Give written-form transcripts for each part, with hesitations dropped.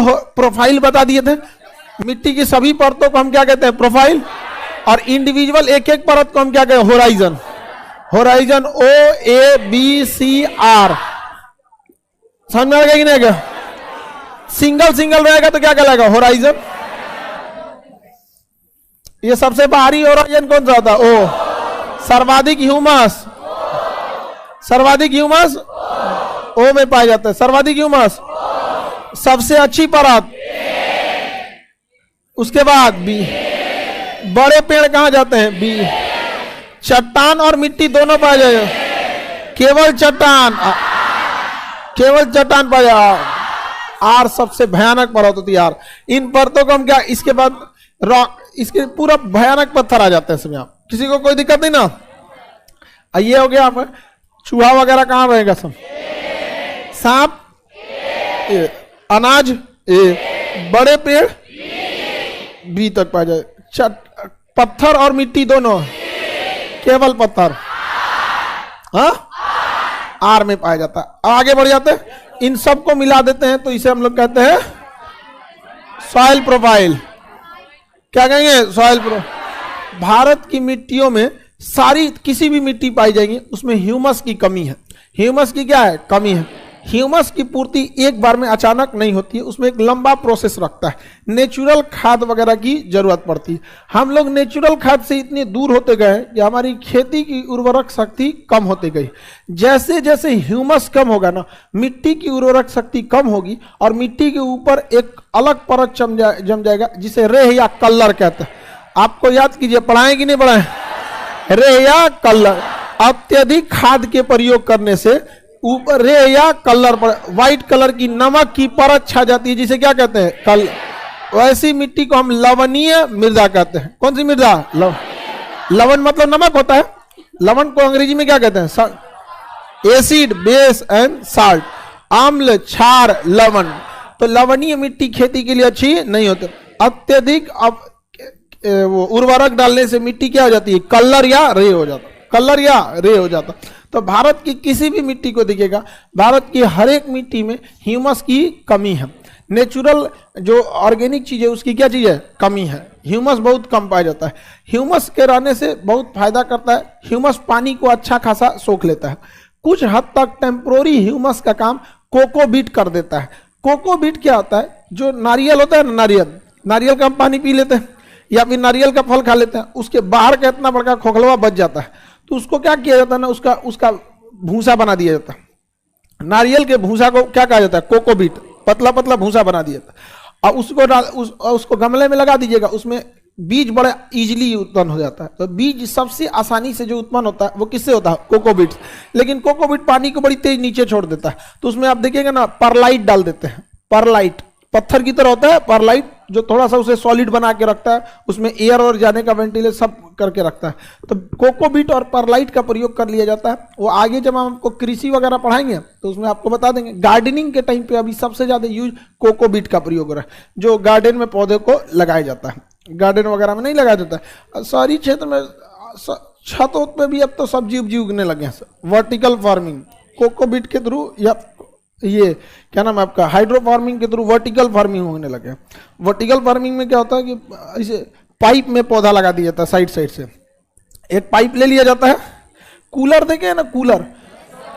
आपको प्रोफाइल बता दिए थे। मिट्टी की सभी परतों को हम क्या कहते हैं? प्रोफाइल। और इंडिविजुअल एक एक परत को हम क्या कहते हैं? होराइजन। Horizon OABCR। समझ में आ गया कि नहीं क्या? सिंगल सिंगल रहेगा तो क्या कहलाएगा? होराइजन। ये सबसे बाहरी होराइजन कौन सा होता है? ओ। सर्वाधिक ह्यूमस, सर्वाधिक ह्यूमस ओ में पाया जाता है। सर्वाधिक ह्यूमस, सबसे अच्छी परत, उसके बाद बी। बड़े पेड़ कहां जाते हैं? बी। चट्टान और मिट्टी दोनों पाया जाएगा? केवल चट्टान, केवल चट्टान पाया। आर सबसे भयानक परत होती है आर। इन परतों को हम क्या, इसके बाद रॉक, इसके पूरा भयानक पत्थर आ जाते हैं। समझ? किसी को कोई दिक्कत नहीं ना? ये हो गया। आप चूहा वगैरह कहां रहेगा? सब सांप, अनाज ए, बड़े पेड़ बी तक पाया जाए। पत्थर और मिट्टी दोनों केवल पत्थर आर में पाया जाता है। आगे बढ़ जाते हैं, इन सब को मिला देते हैं तो इसे हम लोग कहते हैं सॉइल प्रोफाइल। क्या कहेंगे? Soil profile. भारत की मिट्टियों में सारी किसी भी मिट्टी पाई जाएगी उसमें ह्यूमस की कमी है। ह्यूमस की क्या है? कमी है। ह्यूमस की पूर्ति एक बार में अचानक नहीं होती है, उसमें एक लंबा प्रोसेस रखता है। नेचुरल खाद वगैरह की जरूरत पड़ती है। हम लोग नेचुरल खाद से इतने दूर होते गए कि हमारी खेती की उर्वरक शक्ति कम होती गई। जैसे जैसे ह्यूमस कम होगा ना, मिट्टी की उर्वरक शक्ति कम होगी और मिट्टी के ऊपर एक अलग परत जम जाएगा जिसे रेह या कल्लर कहते हैं। आपको याद कीजिए, पढ़ाएं कि नहीं पढ़ाएं? रेह या कल्लर। अत्यधिक खाद के प्रयोग करने से ऊपर रे या कलर पर व्हाइट कलर की नमक की परत छा जाती है जिसे क्या कहते हैं? कल। वैसी मिट्टी को हम लवणीय मृदा कहते हैं। कौन सी मृदा? लवण मतलब नमक होता है। लवण को अंग्रेजी में क्या कहते हैं? Acid, base and salt. अम्ल, क्षार, लवण। तो लवणीय मिट्टी खेती के लिए अच्छी नहीं होती। अत्यधिक वो उर्वरक डालने से मिट्टी क्या हो जाती है? कलर या रे हो जाता। कलर या रे हो जाता। तो भारत की किसी भी मिट्टी को देखिएगा, भारत की हर एक मिट्टी में ह्यूमस की कमी है। नेचुरल जो ऑर्गेनिक चीज है उसकी क्या चीज है? कमी है। ह्यूमस बहुत कम पाया जाता है। ह्यूमस के रहने से बहुत फायदा करता है। ह्यूमस पानी को अच्छा खासा सोख लेता है। कुछ हद तक टेम्पोररी ह्यूमस का काम कोकोबीट कर देता है। कोकोबीट क्या होता है? जो नारियल होता है ना, नारियल का हम पानी पी लेते हैं या फिर नारियल का फल खा लेते हैं, उसके बाहर का इतना बड़ा खोखलवा बच जाता है तो उसको क्या किया जाता है ना, उसका भूसा बना दिया जाता है। नारियल के भूसा को क्या कहा जाता है? कोकोबीट। पतला पतला भूसा बना दिया जाता है और उसको गमले में लगा दीजिएगा, उसमें बीज बड़ा इजीली उत्पन्न हो जाता है। तो बीज सबसे आसानी से जो उत्पन्न होता है वो किससे होता है? कोकोबीट। लेकिन कोकोबीट पानी को बड़ी तेज नीचे छोड़ देता है। तो उसमें आप देखिएगा ना, परलाइट डाल देते हैं। परलाइट पत्थर की तरह होता है परलाइट, जो थोड़ा सा उसे सॉलिड बना के रखता है, उसमें एयर और जाने का वेंटिलेशन सब करके रखता है। तो कोकोबीट और परलाइट का प्रयोग कर लिया जाता है। वो आगे जब हम आपको कृषि वगैरह पढ़ाएंगे तो उसमें आपको बता देंगे। गार्डनिंग के टाइम पे अभी सबसे ज्यादा यूज कोकोबीट का प्रयोग हो रहा है, जो गार्डन में पौधे को लगाया जाता है। गार्डन वगैरह में नहीं लगाया जाता है। शहरी क्षेत्र में छत पे भी अब तो सब्जी उब्जी उगने लगे हैं। वर्टिकल फार्मिंग कोकोबीट के थ्रू या ये क्या नाम है आपका, हाइड्रो फार्मिंग के थ्रू वर्टिकल फार्मिंग होने लगे। वर्टिकल फार्मिंग में क्या होता है कि ऐसे पाइप में पौधा लगा दिया जाता है। साइड से एक पाइप ले लिया जाता है। कूलर देखे ना, कूलर,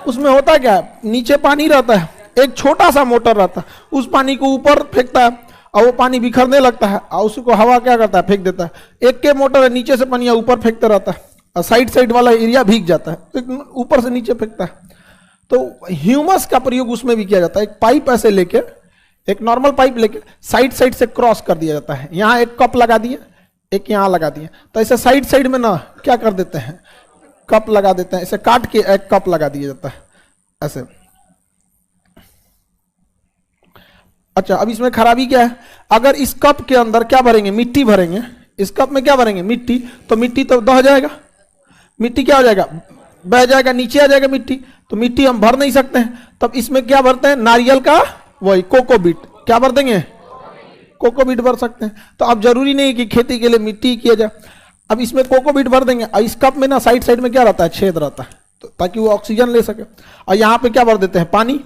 उसमें होता क्या है? नीचे पानी रहता है, एक छोटा सा मोटर रहता है, उस पानी को ऊपर फेंकता है और वो पानी बिखरने लगता है और उसको हवा क्या करता है? फेंक देता है। एक के मोटर है, नीचे से पानी ऊपर फेंकता रहता है और साइड वाला एरिया भीग जाता है, तो ऊपर से नीचे फेंकता है। तो ह्यूमस का प्रयोग उसमें भी किया जाता है। एक पाइप ऐसे लेके, एक नॉर्मल पाइप लेके साइड से क्रॉस कर दिया जाता है। यहाँ एक कप लगा दिए, एक यहाँ लगा दिए, तो ऐसे साइड में ना क्या कर देते हैं? कप लगा देते हैं। ऐसे काट के एक कप लगा दिया जाता है ऐसे। अच्छा, अब इसमें खराबी क्या है? अगर इस कप के अंदर क्या भरेंगे? मिट्टी भरेंगे। इस कप में क्या भरेंगे? मिट्टी। तो मिट्टी तो दह जाएगा, मिट्टी क्या हो जाएगा? बह जाएगा, नीचे आ जाएगा मिट्टी। तो मिट्टी हम भर नहीं सकते हैं। तब इसमें क्या भरते हैं? नारियल का वही कोकोबीट। क्या भर देंगे? कोकोबीट भर सकते हैं। तो अब जरूरी नहीं कि खेती के लिए मिट्टी किया जाए। अब इसमें कोकोबीट भर देंगे और इस कप में ना साइड में क्या रहता है? छेद रहता है, तो ताकि वो ऑक्सीजन ले सके। और यहाँ पे क्या भर देते हैं? पानी।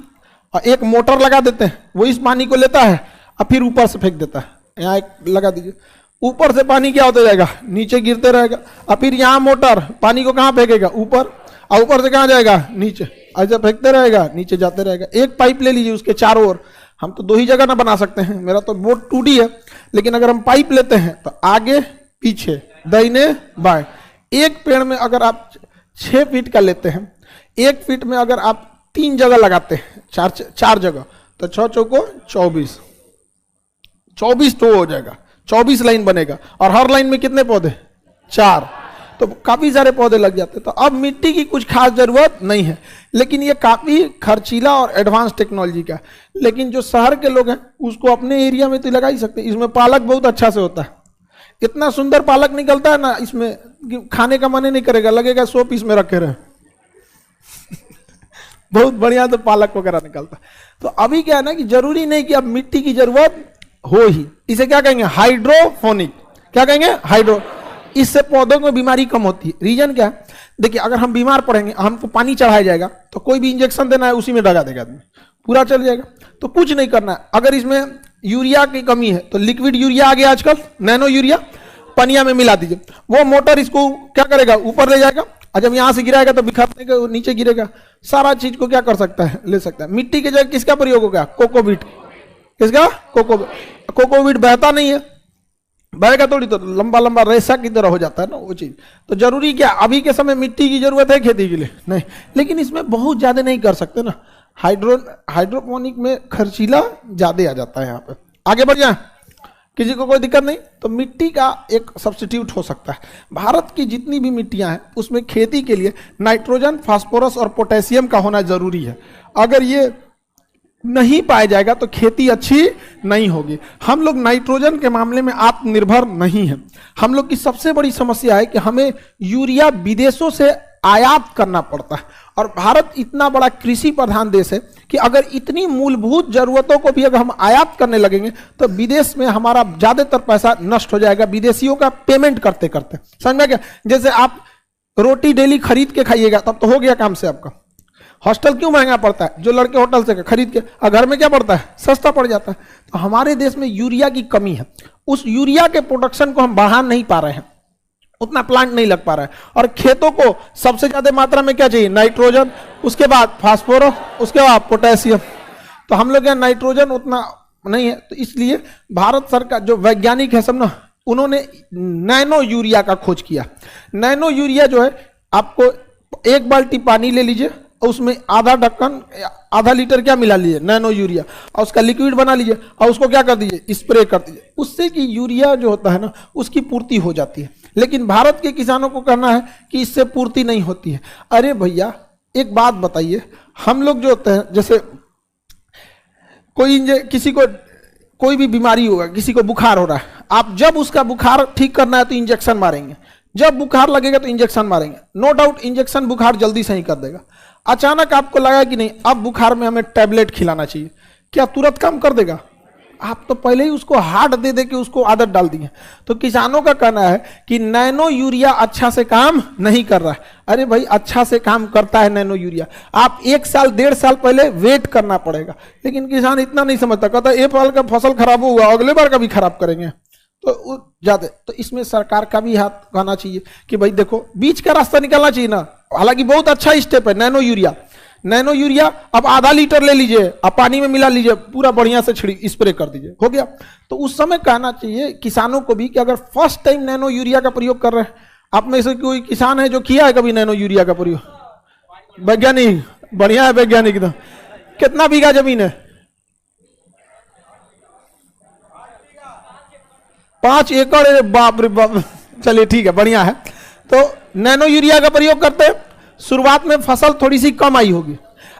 और एक मोटर लगा देते हैं, वो इस पानी को लेता है अब फिर ऊपर से फेंक देता है, यहाँ एक लगा दीजिए, ऊपर से पानी क्या होता जाएगा, नीचे गिरते रहेगा। अब फिर यहाँ मोटर पानी को कहाँ फेंकेगा, ऊपर, और ऊपर से कहाँ जाएगा, नीचे, ऐसे फेंकते रहेगा, नीचे जाते रहेगा। एक पाइप ले लीजिए, उसके चारों ओर, हम तो 2 ही जगह ना बना सकते हैं, मेरा तो बोट 2D है, लेकिन अगर हम पाइप लेते हैं तो आगे पीछे दाहिने बाएं, एक पेड़ में अगर आप 6 फीट का लेते हैं, 1 फीट में अगर आप 3 जगह लगाते हैं, 4 जगह, तो 6 चौको 24, 24 तो हो जाएगा, 24 लाइन बनेगा, और हर लाइन में कितने पौधे, 4, तो काफी सारे पौधे लग जाते। तो अब मिट्टी की कुछ खास जरूरत नहीं है, लेकिन ये काफी खर्चीला और एडवांस टेक्नोलॉजी का। लेकिन जो शहर के लोग हैं उसको अपने एरिया में तो लगा ही सकते हैं। इसमें पालक बहुत अच्छा से होता है, इतना सुंदर पालक निकलता है ना, इसमें खाने का मन ही नहीं करेगा, लगेगा 100 पीस में रखे रहे। बहुत बढ़िया तो पालक वगैरह निकलता है। तो अभी क्या है ना कि जरूरी नहीं कि अब मिट्टी की जरूरत हो ही, इसे क्या कहेंगे, हाइड्रोफोनिक। क्या कहेंगे, हाइड्रो। इससे पौधों में बीमारी कम होती है। रीजन क्या है, देखिए अगर हम बीमार पड़ेंगे, हमको पानी चढ़ाया जाएगा तो कोई भी इंजेक्शन देना है उसी में लगा देगा आदमी, पूरा चल जाएगा। तो कुछ नहीं करना है। अगर इसमें यूरिया की कमी है तो लिक्विड यूरिया आ गया आजकल, नैनो यूरिया, पनिया में मिला दीजिए, वो मोटर इसको क्या करेगा, ऊपर ले जाएगा, और जब यहां से गिराएगा तो बिखरने के नीचे गिरेगा, सारा चीज को क्या कर सकता है, ले सकता है। मिट्टी की जगह किसका प्रयोग होगा, कोकोपीट। किसका, कोकोपीट बहता नहीं है, बहेगा थोड़ी तो लंबा लंबा रेशा की तरह हो जाता है ना वो चीज। तो जरूरी क्या, अभी के समय मिट्टी की जरूरत है खेती के लिए नहीं, लेकिन इसमें बहुत ज्यादा नहीं कर सकते ना, हाइड्रोपोनिक में खर्चीला ज्यादा आ जाता है। यहाँ पे आगे बढ़ जाए, किसी को कोई दिक्कत नहीं। तो मिट्टी का एक सब्स्टिट्यूट हो सकता है। भारत की जितनी भी मिट्टियां हैं उसमें खेती के लिए नाइट्रोजन, फास्फोरस और पोटेशियम का होना जरूरी है। अगर ये नहीं पाया जाएगा तो खेती अच्छी नहीं होगी। हम लोग नाइट्रोजन के मामले में आत्मनिर्भर नहीं है। हम लोग की सबसे बड़ी समस्या है कि हमें यूरिया विदेशों से आयात करना पड़ता है, और भारत इतना बड़ा कृषि प्रधान देश है कि अगर इतनी मूलभूत जरूरतों को भी अगर हम आयात करने लगेंगे तो विदेश में हमारा ज्यादातर पैसा नष्ट हो जाएगा, विदेशियों का पेमेंट करते करते। समझ में क्या, जैसे आप रोटी डेली खरीद के खाइएगा तब तो हो गया काम से आपका। हॉस्टल क्यों महंगा पड़ता है, जो लड़के होटल से खरीद के, और घर में क्या पड़ता है, सस्ता पड़ जाता है। तो हमारे देश में यूरिया की कमी है, उस यूरिया के प्रोडक्शन को हम बढ़ा नहीं पा रहे हैं, उतना प्लांट नहीं लग पा रहा है। और खेतों को सबसे ज्यादा मात्रा में क्या चाहिए, नाइट्रोजन, उसके बाद फास्फोरस, उसके बाद पोटेशियम। तो हम लोग यहाँ नाइट्रोजन उतना नहीं है, तो इसलिए भारत सरकार जो वैज्ञानिक है सब ना, उन्होंने नैनो यूरिया का खोज किया। नैनो यूरिया जो है, आपको 1 बाल्टी पानी ले लीजिए और उसमें आधा ढक्कन, आधा लीटर क्या मिला लीजिए, नैनो यूरिया, और उसका लिक्विड बना लीजिए और उसको क्या कर दीजिए, स्प्रे कर दीजिए। उससे कि यूरिया जो होता है ना उसकी पूर्ति हो जाती है। लेकिन भारत के किसानों को कहना है कि इससे पूर्ति नहीं होती है। अरे भैया एक बात बताइए, हम लोग जो होते हैं, जैसे किसी को कोई भी बीमारी होगा, किसी को बुखार हो रहा है, आप जब उसका बुखार ठीक करना है तो इंजेक्शन मारेंगे, जब बुखार लगेगा तो इंजेक्शन मारेंगे। नो डाउट इंजेक्शन बुखार जल्दी सही कर देगा। अचानक आपको लगा कि नहीं अब बुखार में हमें टैबलेट खिलाना चाहिए, क्या तुरंत काम कर देगा? आप तो पहले ही उसको हार्ड दे दे के उसको आदत डाल दी है। तो किसानों का कहना है कि नैनो यूरिया अच्छा से काम नहीं कर रहा है। अरे भाई अच्छा से काम करता है नैनो यूरिया, आप 1 साल 1.5 साल पहले वेट करना पड़ेगा। लेकिन किसान इतना नहीं समझता, कहता है ये साल का फसल खराब हुआ अगले बार का भी खराब करेंगे, तो ज्यादा। तो इसमें सरकार का भी हाथ कहना चाहिए कि भाई देखो बीच का रास्ता निकालना चाहिए ना। हालांकि बहुत अच्छा स्टेप है नैनो यूरिया। नैनो यूरिया अब आधा लीटर ले लीजिए, अब पानी में मिला लीजिए, पूरा बढ़िया से स्प्रे कर दीजिए, हो गया। तो उस समय कहना चाहिए किसानों को भी कि अगर फर्स्ट टाइम नैनो यूरिया का प्रयोग कर रहे हैं, आप में से कोई किसान है जो किया है कभी नैनो यूरिया का प्रयोग? वैज्ञानिक, बढ़िया है वैज्ञानिक। तो कितना बीघा जमीन है? 5 एकड़, बाप रे बाप। चलिए ठीक है, बढ़िया है। तो नैनो यूरिया का प्रयोग करते हैं, शुरुआत में फसल थोड़ी सी कम आई होगी।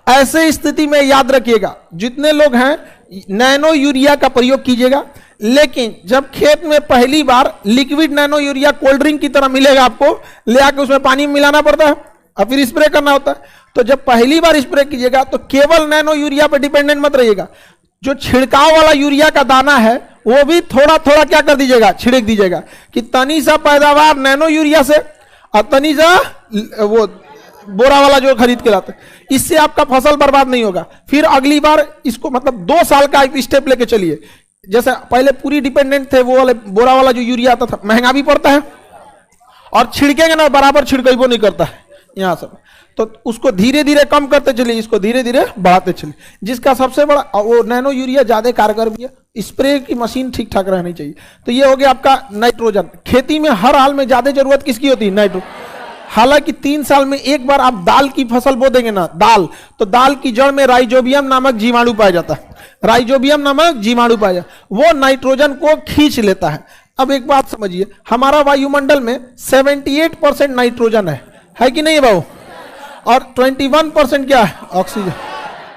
ऐसे स्थिति में याद रखिएगा जितने लोग हैं नैनो यूरिया का प्रयोग कीजिएगा। लेकिन जब खेत में पहली बार liquid nano urea cold drink की तरह मिलेगा, आपको ले आके उसमें पानी मिलाना पड़ता है और फिर स्प्रे करना होता है। तो जब पहली बार स्प्रे कीजिएगा तो केवल नैनो यूरिया पर डिपेंडेंट मत रहिएगा। जो छिड़काव वाला यूरिया का दाना है वो भी थोड़ा थोड़ा क्या कर दीजिएगा, छिड़क दीजिएगा, कि तनी सा पैदावार नैनो यूरिया से और तनी सा वो बोरा वाला जो खरीद के लाते, इससे आपका फसल बर्बाद नहीं होगा। फिर अगली बार इसको मतलब 2 साल का एक स्टेप लेके चलिए। जैसे पहले पूरी डिपेंडेंट थे, वो वाले बोरा वाला जो यूरिया आता था, महंगा भी पड़ता है और छिड़केंगे ना बराबर छिड़कइबो नहीं करता है यहाँ सब। तो उसको धीरे धीरे कम करते चलिए, इसको धीरे धीरे बढ़ाते चलिए। जिसका सबसे बड़ा वो नैनो यूरिया ज्यादा कारगर भी है, स्प्रे की मशीन ठीक ठाक रहनी चाहिए। तो ये हो गया आपका नाइट्रोजन। खेती में हर हाल में ज्यादा जरूरत किसकी होती है? नाइट्रोजन। हालांकि 3 साल में एक बार आप दाल की फसल बो देंगे ना, दाल, तो दाल की जड़ में राइजोबियम नामक जीवाणु पाया जाता है। राइजोबियम नामक जीवाणु पाया जाता है, वो नाइट्रोजन को खींच लेता है। अब एक बात समझिए, हमारा वायुमंडल में 78% नाइट्रोजन है कि नहीं बाबू? और 21% क्या है? ऑक्सीजन।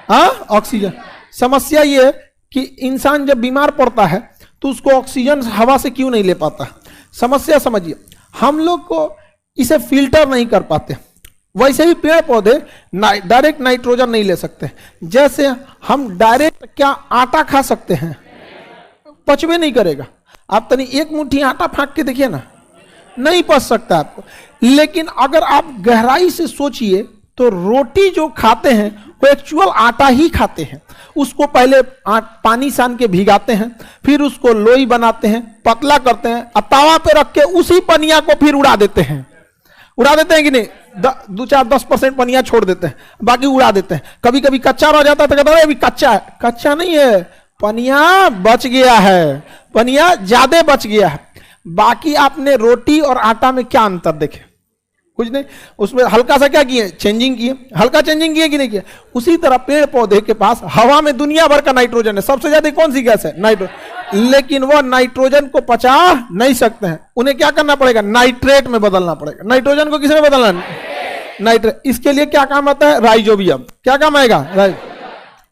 हाँ, ऑक्सीजन। समस्या ये है कि इंसान जब बीमार पड़ता है तो उसको ऑक्सीजन हवा से क्यों नहीं ले पाता? समस्या समझिए, हम लोग को इसे फिल्टर नहीं कर पाते। वैसे ही पेड़ पौधे डायरेक्ट नाइट्रोजन नहीं ले सकते। जैसे हम डायरेक्ट क्या आटा खा सकते हैं? पचवे नहीं करेगा। आप तनी एक मुट्ठी आटा फाँक के देखिए ना, नहीं पच सकता आपको। लेकिन अगर आप गहराई से सोचिए तो रोटी जो खाते हैं वो एक्चुअल आटा ही खाते हैं। उसको पहले पानी सान के भिगाते हैं, फिर उसको लोई बनाते हैं, पतला करते हैं, तवा पे रख के उसी पनिया को फिर उड़ा देते हैं। उड़ा देते हैं कि नहीं? 2-4-10% पनिया छोड़ देते हैं, बाकी उड़ा देते हैं। कभी कभी कच्चा रह जाता है तो कहते हैं अभी कच्चा है। कच्चा नहीं है, पनिया बच गया है, पनिया ज्यादा बच गया है। बाकी आपने रोटी और आटा में क्या अंतर देखे? कुछ नहीं। उसमें हल्का सा क्या किए? चेंजिंग किए। हल्का चेंजिंग किए कि नहीं किए? उसी तरह पेड़ पौधे के पास हवा में दुनिया भर का नाइट्रोजन है। सबसे ज्यादा कौन सी गैस है? नाइट्रोजन। लेकिन वो नाइट्रोजन को पचा नहीं सकते हैं। उन्हें क्या करना पड़ेगा? नाइट्रेट में बदलना पड़ेगा। नाइट्रोजन को किसमें बदलना? नाइट्रेट। इसके लिए क्या काम आता है? राइजोबियम। क्या काम आएगा?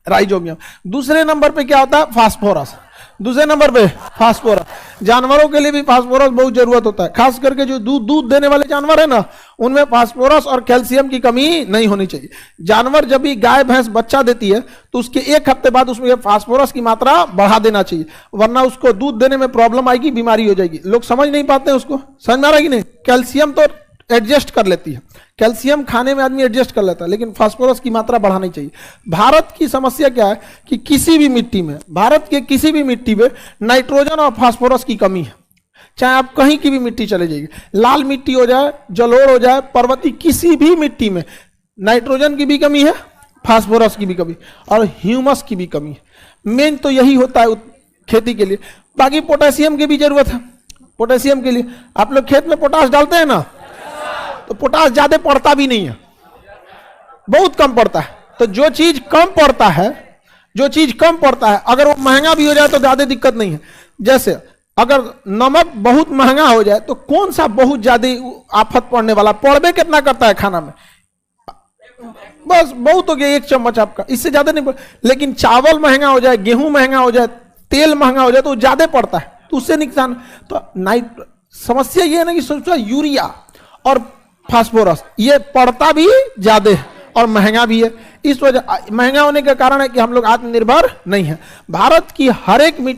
राइजोबियम। दूसरे नंबर पे क्या होता है? फास्फोरस। दूसरे नंबर पे फास्फोरस। जानवरों के लिए भी फास्फोरस बहुत जरूरत होता है, खास करके जो दूध देने वाले जानवर है ना, उनमें फास्फोरस और कैल्शियम की कमी नहीं होनी चाहिए। जानवर जब भी गाय भैंस बच्चा देती है तो उसके 1 हफ्ते बाद उसमें फास्फोरस की मात्रा बढ़ा देना चाहिए, वरना उसको दूध देने में प्रॉब्लम आएगी, बीमारी हो जाएगी। लोग समझ नहीं पाते हैं उसको। समझ में आ रहा है कि नहीं? कैल्शियम तो एडजस्ट कर लेती है, कैल्शियम खाने में आदमी एडजस्ट कर लेता है, लेकिन फास्फोरस की मात्रा बढ़ानी चाहिए। भारत की समस्या क्या है कि किसी भी मिट्टी में, भारत के किसी भी मिट्टी में नाइट्रोजन और फास्फोरस की कमी है। चाहे आप कहीं की भी मिट्टी चले जाइए, लाल मिट्टी हो जाए, जलोढ़ हो जाए, पर्वतीय, किसी भी मिट्टी में नाइट्रोजन की भी कमी है, फास्फोरस की भी कमी और ह्यूमस की भी कमी है। मेन तो यही होता है खेती के लिए। बाकी पोटेशियम की भी जरूरत है। पोटेशियम के लिए आप लोग खेत में पोटाश डालते हैं ना, तो पोटाश ज्यादा पड़ता भी नहीं है, बहुत कम पड़ता है। तो जो चीज कम पड़ता है, जो चीज कम पड़ता है, अगर वो महंगा भी हो जाए तो ज्यादा दिक्कत नहीं है। जैसे अगर नमक बहुत महंगा हो जाए तो कौन सा बहुत ज्यादा आफत पड़ने वाला? पड़बे कितना करता है खाना में? बस बहुत हो गया 1 चम्मच आपका, इससे ज्यादा नहीं। लेकिन चावल महंगा हो जाए, गेहूं महंगा हो जाए, तेल महंगा हो जाए तो ज्यादा पड़ता है, तो उससे नुकसान। तो समस्या ये है ना कि सोचो यूरिया और फास्फोरस ये पड़ता भी ज्यादा है और महंगा भी है। इस वजह महंगा होने का कारण है कि हम लोग आत्मनिर्भर नहीं है। भारत की हर एक मिट्टी